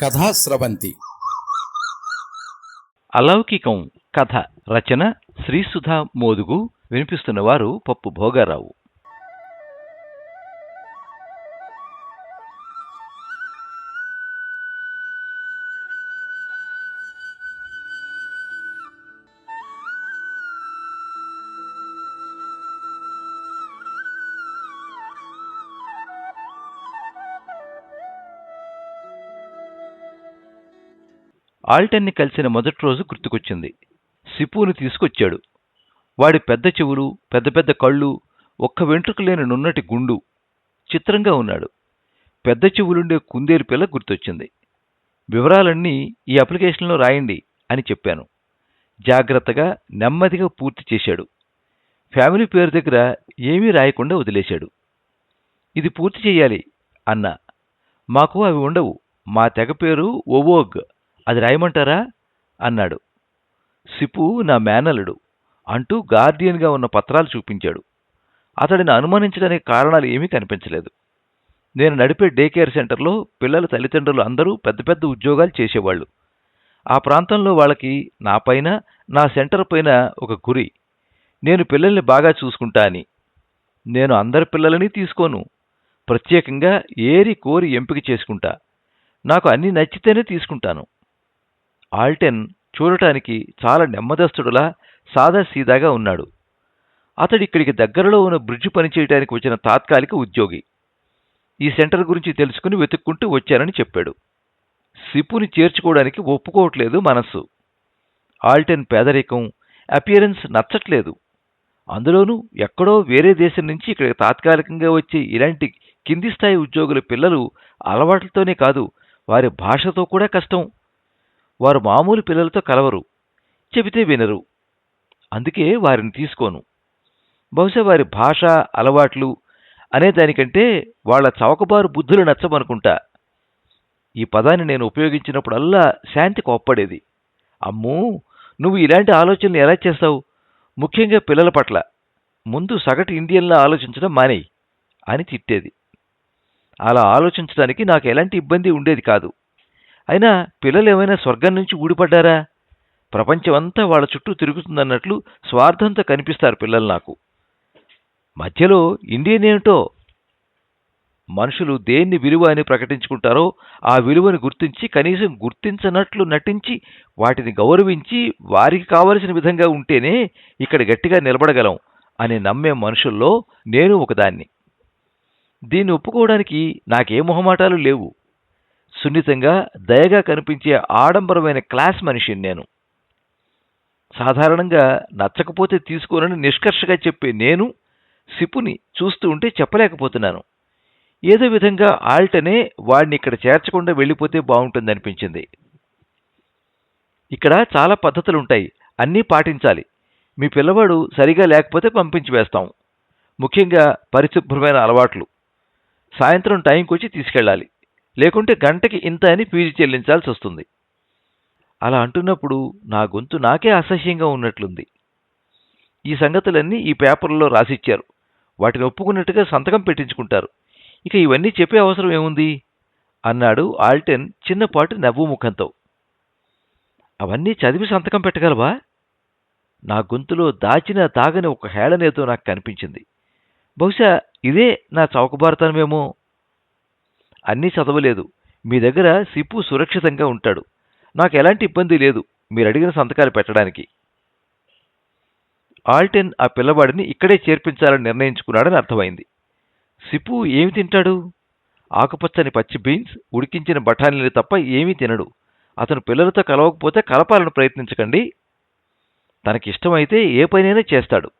కథాస్రవంతి అలౌకికం కథ రచన శ్రీసుధా మోదుగు. వినిపిస్తున్నవారు పప్పు భోగారావు. ఆల్టన్ని కలిసిన మొదటి రోజు గుర్తుకొచ్చింది. సిపూని తీసుకొచ్చాడు. వాడి పెద్ద చెవులు, పెద్ద పెద్ద కళ్ళు, ఒక్క వెంట్రుక లేని నున్నటి గుండు. చిత్రంగా ఉన్నాడు. పెద్ద చెవులుండే కుందేలు పిల్ల గుర్తొచ్చింది. వివరాలన్నీ ఈ అప్లికేషన్లో రాయండి అని చెప్పాను. జాగ్రత్తగా నెమ్మదిగా పూర్తి చేశాడు. ఫ్యామిలీ పేరు దగ్గర ఏమీ రాయకుండా వదిలేశాడు. ఇది పూర్తి చెయ్యాలి అన్నా. మాకు అవి ఉండవు. మా తెగ పేరు ఒవోగ్, అది రాయమంటారా అన్నాడు. సిపు నా మేనల్లుడు అంటూ గార్డియన్గా ఉన్న పత్రాలు చూపించాడు. అతడిని అనుమానించడానికి కారణాలు ఏమీ కనిపించలేదు. నేను నడిపే డే కేర్ సెంటర్లో పిల్లల తల్లిదండ్రులు అందరూ పెద్ద పెద్ద ఉద్యోగాలు చేసేవాళ్లు. ఆ ప్రాంతంలో వాళ్ళకి నాపైన, నా సెంటర్ పైన ఒక గురి. నేను పిల్లల్ని బాగా చూసుకుంటా అని. నేను అందరి పిల్లలని తీసుకోను. ప్రత్యేకంగా ఏరి కోరి ఎంపిక చేసుకుంటా. నాకు అన్నీ నచ్చితేనే తీసుకుంటాను. ఆల్టెన్ చూడటానికి చాలా నెమ్మదస్తుడులా సాదాసీదాగా ఉన్నాడు. అతడిక్కడికి దగ్గరలో ఉన్న బ్రిడ్జి పనిచేయడానికి వచ్చిన తాత్కాలిక ఉద్యోగి. ఈ సెంటర్ గురించి తెలుసుకుని వెతుక్కుంటూ వచ్చానని చెప్పాడు. సిపుని చేర్చుకోవడానికి ఒప్పుకోవట్లేదు మనస్సు. ఆల్టెన్ పేదరికం, అపియరెన్స్ నచ్చట్లేదు. అందులోనూ ఎక్కడో వేరే దేశం నుంచి ఇక్కడికి తాత్కాలికంగా వచ్చే ఇలాంటి కింది స్థాయి ఉద్యోగుల పిల్లలు అలవాట్లతోనే కాదు, వారి భాషతో కూడా కష్టం. వారు మామూలు పిల్లలతో కలవరు, చెబితే వినరు. అందుకే వారిని తీసుకోను. బహుశా వారి భాష, అలవాట్లు అనేదానికంటే వాళ్ల చౌకబారు బుద్ధులు నచ్చమనుకుంటా. ఈ పదాన్ని నేను ఉపయోగించినప్పుడల్లా శాంతి కోప్పడేది. అమ్మూ, నువ్వు ఇలాంటి ఆలోచనలు ఎలా చేస్తావు? ముఖ్యంగా పిల్లల పట్ల. ముందు సగటు ఇండియన్లా ఆలోచించడం మానేయి అని తిట్టేది. అలా ఆలోచించడానికి నాకు ఎలాంటి ఇబ్బంది ఉండేది కాదు. అయినా పిల్లలు ఏమైనా స్వర్గం నుంచి ఊడిపడ్డారా? ప్రపంచమంతా వాళ్ళ చుట్టూ తిరుగుతుందన్నట్లు స్వార్థంతో కనిపిస్తారు పిల్లలు నాకు. మధ్యలో ఇండియన్ ఏమిటో? మనుషులు దేన్ని విలువ అని ప్రకటించుకుంటారో ఆ విలువను గుర్తించి, కనీసం గుర్తించనట్లు నటించి, వాటిని గౌరవించి, వారికి కావలసిన విధంగా ఉంటేనే ఇక్కడ గట్టిగా నిలబడగలం అని నమ్మే మనుషుల్లో నేను ఒకదాన్ని. దీన్ని ఒప్పుకోవడానికి నాకే మొహమాటాలు లేవు. సున్నితంగా, దయగా కనిపించే ఆడంబరమైన క్లాస్ మనిషిని నేను. సాధారణంగా నచ్చకపోతే తీసుకోనని నిష్కర్షగా చెప్పే నేను సిపుని చూస్తూ ఉంటే చెప్పలేకపోతున్నాను. ఏదో విధంగా ఆల్టనే వాడిని ఇక్కడ చేర్చకుండా వెళ్ళిపోతే బాగుంటుందనిపించింది. ఇక్కడ చాలా పద్ధతులుంటాయి, అన్నీ పాటించాలి. మీ పిల్లవాడు సరిగా లేకపోతే పంపించి వేస్తాం. ముఖ్యంగా పరిశుభ్రమైన అలవాట్లు. సాయంత్రం టైంకొచ్చి తీసుకెళ్ళాలి. లేకుంటే గంటకి ఇంత అని ఫీజు చెల్లించాల్సి వస్తుంది. అలా అంటున్నప్పుడు నా గొంతు నాకే అసహ్యంగా ఉన్నట్లుంది. ఈ సంగతులన్నీ ఈ పేపర్లో రాసిచ్చారు. వాటిని ఒప్పుకున్నట్టుగా సంతకం పెట్టించుకుంటారు. ఇక ఇవన్నీ చెప్పే అవసరం ఏముంది అన్నాడు ఆల్టెన్ చిన్నపాటి నవ్వు ముఖంతో. అవన్నీ చదివి సంతకం పెట్టగలవా? నా గొంతులో దాచిన తాగని ఒక హేళనేతో నాకు కనిపించింది. బహుశా ఇదే నా చౌకబారుతనమేమో. అన్నీ చదవలేదు. మీ దగ్గర సిపు సురక్షితంగా ఉంటాడు. నాకు ఎలాంటి ఇబ్బంది లేదు మీరు అడిగిన సంతకాలు పెట్టడానికి. ఆల్టెన్ ఆ పిల్లవాడిని ఇక్కడే చేర్పించాలని నిర్ణయించుకున్నాడని అర్థమైంది. సిపు ఏమి తింటాడు? ఆకుపచ్చని పచ్చి బీన్స్, ఉడికించిన బఠానీలు తప్ప ఏమీ తినడు. అతను పిల్లలతో కలవకపోతే కలపాలని ప్రయత్నించకండి. తనకిష్టమైతే ఏ పనైనా చేస్తాడు.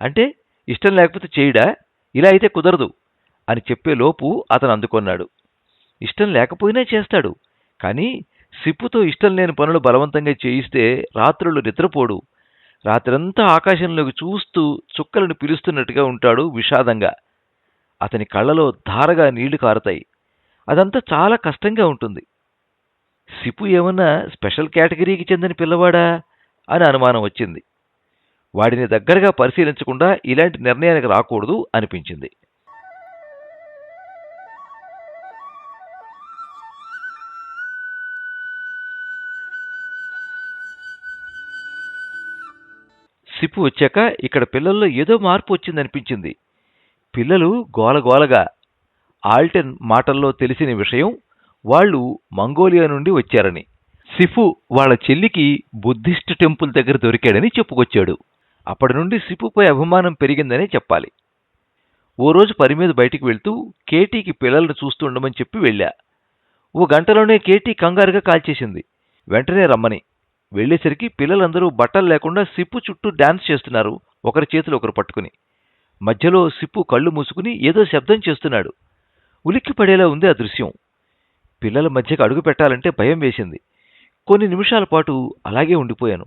అంటే ఇష్టం లేకపోతే చేయడా? ఇలా అయితే కుదరదు అని చెప్పేలోపు అతను అందుకొన్నాడు. ఇష్టం లేకపోయినా చేస్తాడు. కానీ సిప్పుతో ఇష్టం లేని పనులు బలవంతంగా చేయిస్తే రాత్రులు నిద్రపోడు. రాత్రంతా ఆకాశంలోకి చూస్తూ చుక్కలను పిలుస్తున్నట్టుగా ఉంటాడు విషాదంగా. అతని కళ్ళలో ధారగా నీళ్లు కారుతాయి. అదంతా చాలా కష్టంగా ఉంటుంది. సిపు ఏమన్నా స్పెషల్ కేటగిరీకి చెందిన పిల్లవాడా అని అనుమానం వచ్చింది. వాడిని దగ్గరగా పరిశీలించకుండా ఇలాంటి నిర్ణయానికి రాకూడదు అనిపించింది. సిప్పు వచ్చాక ఇక్కడ పిల్లల్లో ఏదో మార్పు వచ్చిందనిపించింది. పిల్లలు గోలగోలగా. ఆల్టెన్ మాటల్లో తెలిసిన విషయం వాళ్ళు మంగోలియా నుండి వచ్చారని. సిఫు వాళ్ళ చెల్లికి బుద్ధిస్ట్ టెంపుల్ దగ్గర దొరికాడని చెప్పుకొచ్చాడు. అప్పటి నుండి సిప్పుపై అభిమానం పెరిగిందనే చెప్పాలి. ఓ రోజు పని మీద బయటికి వెళ్తూ కేటీకి పిల్లల్ని చూస్తుండమని చెప్పి వెళ్ళా. ఓ గంటలోనే కేటీ కంగారుగా కాల్చేసింది. వెంటనే రమ్మని. వెళ్లేసరికి పిల్లలందరూ బట్టలు లేకుండా సిప్పు చుట్టూ డాన్స్ చేస్తున్నారు, ఒకరి చేతులు ఒకరు పట్టుకుని. మధ్యలో సిప్పు కళ్ళు మూసుకుని ఏదో శబ్దం చేస్తున్నాడు. ఉలిక్కి పడేలా ఉంది ఆ దృశ్యం. పిల్లల మధ్యకు అడుగు పెట్టాలంటే భయం వేసింది. కొన్ని నిమిషాల పాటు అలాగే ఉండిపోయాను.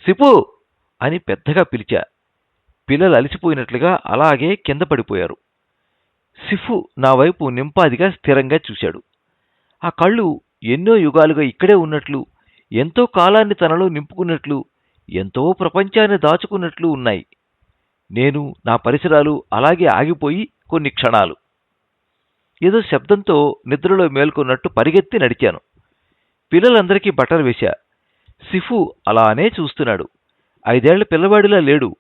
సిప్పు అని పెద్దగా పిలిచా. పిల్లలు అలసిపోయినట్లుగా అలాగే కింద పడిపోయారు. సిఫు నా వైపు నింపాదిగా స్థిరంగా చూశాడు. ఆ కళ్ళు ఎన్నో యుగాలుగా ఇక్కడే ఉన్నట్లు, ఎంతో కాలాన్ని తనలో నింపుకున్నట్లు, ఎంతో ప్రపంచాన్ని దాచుకున్నట్లు ఉన్నాయి. నేను, నా పరిసరాలు అలాగే ఆగిపోయి కొన్ని క్షణాలు. ఏదో శబ్దంతో నిద్రలో మేల్కొన్నట్టు పరిగెత్తి నడిచాను. పిల్లలందరికీ బట్టలు వేశా. సిఫు అలానే చూస్తున్నాడు. 5 ఏళ్ల పిల్లవాడిలా లేడు.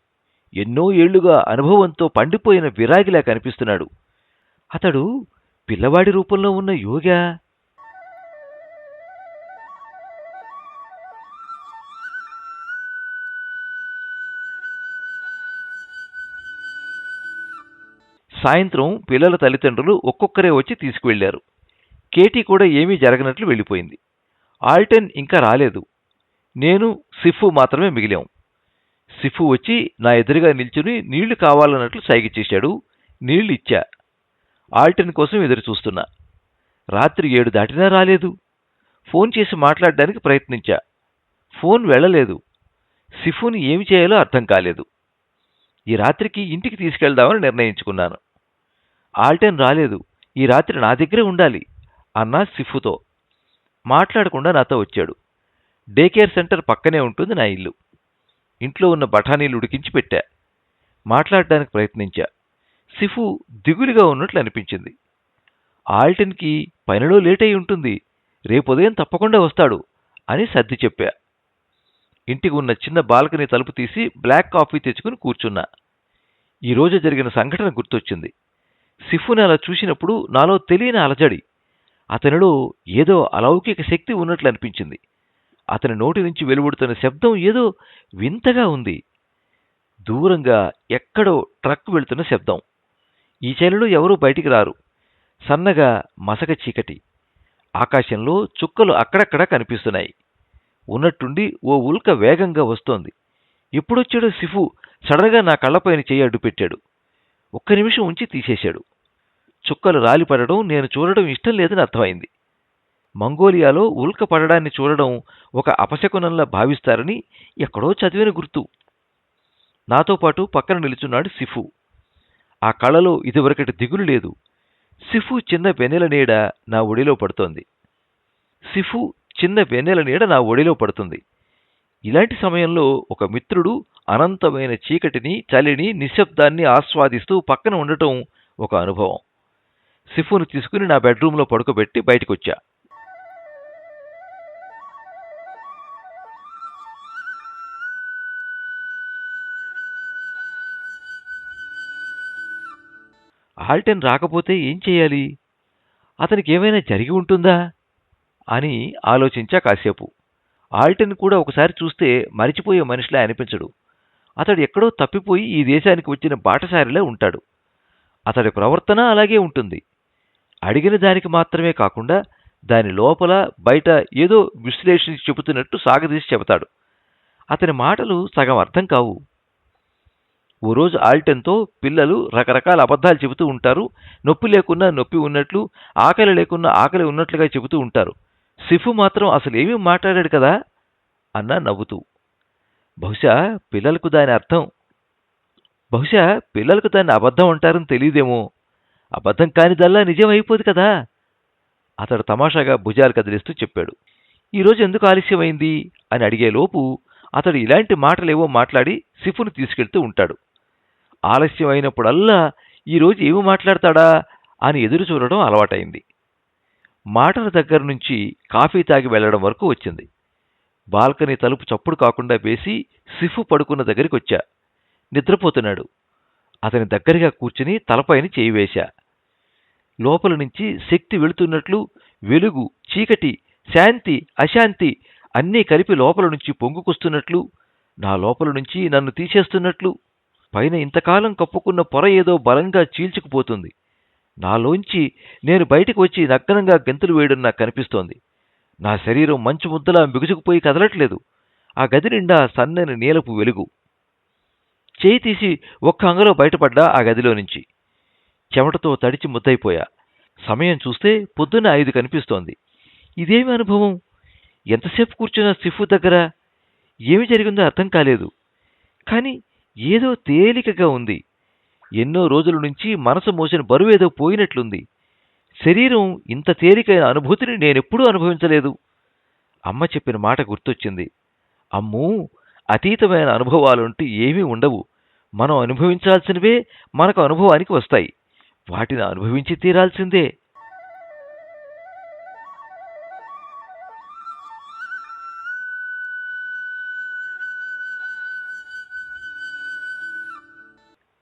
ఎన్నో ఏళ్లుగా అనుభవంతో పండిపోయిన విరాగిలా కనిపిస్తున్నాడు. అతడు పిల్లవాడి రూపంలో ఉన్న యోగా? సాయంత్రం పిల్లల తల్లిదండ్రులు ఒక్కొక్కరే వచ్చి తీసుకువెళ్లారు. కేటీ కూడా ఏమీ జరగనట్లు వెళ్ళిపోయింది. ఆల్టెన్ ఇంకా రాలేదు. నేను, సిఫు మాత్రమే మిగిలాం. సిఫు వచ్చి నా ఎదురుగా నిల్చుని నీళ్లు కావాలన్నట్లు సైగ చేశాడు. నీళ్లు ఇచ్చా. ఆల్టెన్ కోసం ఎదురు చూస్తున్నా. రాత్రి 7 దాటినా రాలేదు. ఫోన్ చేసి మాట్లాడడానికి ప్రయత్నించా. ఫోన్ వెళ్లలేదు. సిఫుని ఏమి చేయాలో అర్థం కాలేదు. ఈ రాత్రికి ఇంటికి తీసుకెళ్దామని నిర్ణయించుకున్నాను. ఆల్టెన్ రాలేదు. ఈ రాత్రి నా దగ్గరే ఉండాలి అన్నా సిఫుతో. మాట్లాడకుండా నాతో వచ్చాడు. డే కేర్ సెంటర్ పక్కనే ఉంటుంది నా ఇల్లు. ఇంట్లో ఉన్న బఠానీలు ఉడికించి పెట్టా. మాట్లాడడానికి ప్రయత్నించా. సిఫు దిగులుగా ఉన్నట్లు అనిపించింది. ఆల్టెన్కి పనిలో లేట్ అయి ఉంటుంది, రేపుదయం తప్పకుండా వస్తాడు అని సర్ది చెప్పా. ఇంటికి ఉన్న చిన్న బాల్కనీ తలుపు తీసి బ్లాక్ కాఫీ తెచ్చుకుని కూర్చున్నా. ఈరోజు జరిగిన సంఘటన గుర్తొచ్చింది. సిఫుని అలా చూసినప్పుడు నాలో తెలియని అలజడి. అతనిలో ఏదో అలౌకిక శక్తి ఉన్నట్లు అనిపించింది. అతని నోటి నుంచి వెలువడుతున్న శబ్దం ఏదో వింతగా ఉంది. దూరంగా ఎక్కడో ట్రక్ వెళ్తున్న శబ్దం. ఈ చలిలో ఎవరూ బయటికి రారు. సన్నగా మసక చీకటి. ఆకాశంలో చుక్కలు అక్కడక్కడా కనిపిస్తున్నాయి. ఉన్నట్టుండి ఓ ఉల్క వేగంగా వస్తోంది. ఎప్పుడొచ్చాడో సిఫు సడన్గా నా కళ్లపైన చెయ్యి అడ్డుపెట్టాడు. ఒక్క నిమిషం ఉంచి తీసేశాడు. చుక్కలు రాలిపడడం నేను చూడడం ఇష్టం లేదని అర్థమైంది. మంగోలియాలో ఉల్క పడడాన్ని చూడడం ఒక అపశకునంలా భావిస్తారని ఎక్కడో చదివిన గుర్తు. నాతో పాటు పక్కన నిలుచున్నాడు సిఫు. ఆ కళ్ళలో ఇదివరకటి దిగులు లేదు. సిఫు చిన్న వెన్నెల నీడ నా ఒడిలో పడుతోంది. సిఫు చిన్న వెన్నెల నీడ నా ఒడిలో పడుతుంది. ఇలాంటి సమయంలో ఒక మిత్రుడు అనంతమైన చీకటిని, చలిని, నిశ్శబ్దాన్ని ఆస్వాదిస్తూ పక్కన ఉండటం ఒక అనుభవం. సిఫును తీసుకుని నా బెడ్రూంలో పడుకోబెట్టి బయటకొచ్చా. ఆల్టెన్ రాకపోతే ఏం చెయ్యాలి? అతనికి ఏమైనా జరిగి ఉంటుందా అని ఆలోచించా కాసేపు. ఆల్టెన్ కూడా ఒకసారి చూస్తే మరిచిపోయే మనిషిలా అనిపించడు. అతడు ఎక్కడో తప్పిపోయి ఈ దేశానికి వచ్చిన బాటసారిలా ఉంటాడు. అతడి ప్రవర్తన అలాగే ఉంటుంది. అడిగిన దానికి మాత్రమే కాకుండా దాని లోపల బయట ఏదో విశ్లేషించి చెబుతున్నట్టు సాగదీసి చెబుతాడు. అతని మాటలు సగం అర్థం కావు. ఓ రోజు ఆల్టెన్తో పిల్లలు రకరకాల అబద్ధాలు చెబుతూ ఉంటారు. నొప్పి లేకున్నా నొప్పి ఉన్నట్లు, ఆకలి లేకున్నా ఆకలి ఉన్నట్లుగా చెబుతూ ఉంటారు. సిఫు మాత్రం అసలేమీ మాట్లాడాడు కదా అన్నా నవ్వుతూ. బహుశా పిల్లలకు దాన్ని అబద్ధం అంటారని తెలియదేమో. అబద్ధం కానిదల్లా నిజం అయిపోదు కదా. అతడు తమాషాగా భుజాలు కదిలిస్తూ చెప్పాడు. ఈరోజు ఎందుకు ఆలస్యమైంది అని అడిగేలోపు అతడు ఇలాంటి మాటలేవో మాట్లాడి సిఫును తీసుకెళ్తూ ఉంటాడు. ఆలస్యం అయినప్పుడల్లా ఈరోజు ఏమి మాట్లాడతాడా అని ఎదురు చూడడం అలవాటైంది. మాటల దగ్గర నుంచి కాఫీ తాగి వెళ్లడం వరకు వచ్చింది. బాల్కనీ తలుపు చప్పుడు కాకుండా వేసి సిఫు పడుకున్న దగ్గరికి వచ్చా. నిద్రపోతున్నాడు. అతని దగ్గరగా కూర్చుని తలపైన చేయి వేశా. లోపల నుంచి శక్తి వెళుతున్నట్లు, వెలుగు, చీకటి, శాంతి, అశాంతి అన్నీ కలిపి లోపల నుంచి పొంగుకొస్తున్నట్లు, నా లోపల నుంచి నన్ను తీసేస్తున్నట్లు, పైన ఇంతకాలం కప్పుకున్న పొర ఏదో బలంగా చీల్చుకుపోతుంది. నాలోంచి నేను బయటకు వచ్చి నగ్నంగా గెంతులు వేయడం నాకు కనిపిస్తోంది. నా శరీరం మంచు ముద్దలా బిగుసుకుపోయి కదలట్లేదు. ఆ గది నిండా సన్నని నీలపు వెలుగు. చేయి తీసి ఒక్క అంగలో బయటపడ్డా ఆ గదిలో నుంచి. చెమటతో తడిచి ముద్దయిపోయా. సమయం చూస్తే పొద్దున్న 5 కనిపిస్తోంది. ఇదేమి అనుభవం? ఎంతసేపు కూర్చున్నా సిఫు దగ్గర? ఏమి జరిగిందో అర్థం కాలేదు. కాని ఏదో తేలికగా ఉంది. ఎన్నో రోజుల నుంచి మనసు మోసిన బరువేదో పోయినట్లుంది. శరీరం ఇంత తేలికైన అనుభూతిని నేనెప్పుడూ అనుభవించలేదు. అమ్మ చెప్పిన మాట గుర్తొచ్చింది. అమ్మూ, అతీతమైన అనుభవాలుంటూ ఏమీ ఉండవు. మనం అనుభవించాల్సినవే మనకు అనుభవానికి వస్తాయి. వాటిని అనుభవించి తీరాల్సిందే.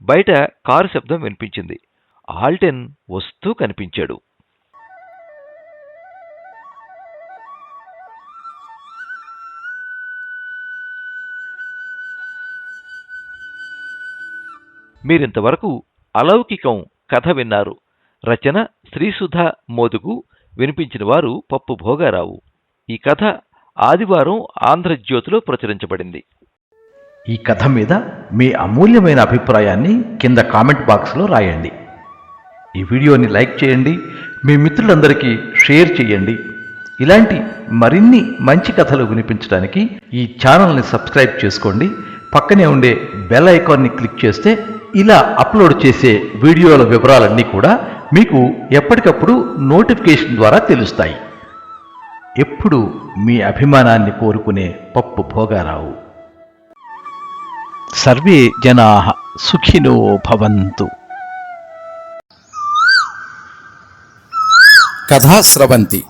బయట కారు శబ్దం వినిపించింది. ఆల్టెన్ వస్తూ కనిపించాడు. మీరింతవరకు అలౌకికం కథ విన్నారు. రచన శ్రీసుధా మోదుగు. వినిపించిన వారు పప్పు భోగారావు. ఈ కథ ఆదివారం ఆంధ్రజ్యోతిలో ప్రచురించబడింది. ఈ కథ మీద మీ అమూల్యమైన అభిప్రాయాన్ని కింద కామెంట్ బాక్స్లో రాయండి. ఈ వీడియోని లైక్ చేయండి, మీ మిత్రులందరికీ షేర్ చేయండి. ఇలాంటి మరిన్ని మంచి కథలు వినిపించడానికి ఈ ఛానల్ని సబ్స్క్రైబ్ చేసుకోండి. పక్కనే ఉండే బెల్ ఐకాన్ని క్లిక్ చేస్తే ఇలా అప్లోడ్ చేసే వీడియోల వివరాలన్నీ కూడా మీకు ఎప్పటికప్పుడు నోటిఫికేషన్ ద్వారా తెలుస్తాయి. ఎప్పుడు మీ అభిమానాన్ని కోరుకునే పప్పు భోగారావు. సర్వే జనాః సుఖినో భవంతు. కథా స్రవంతి.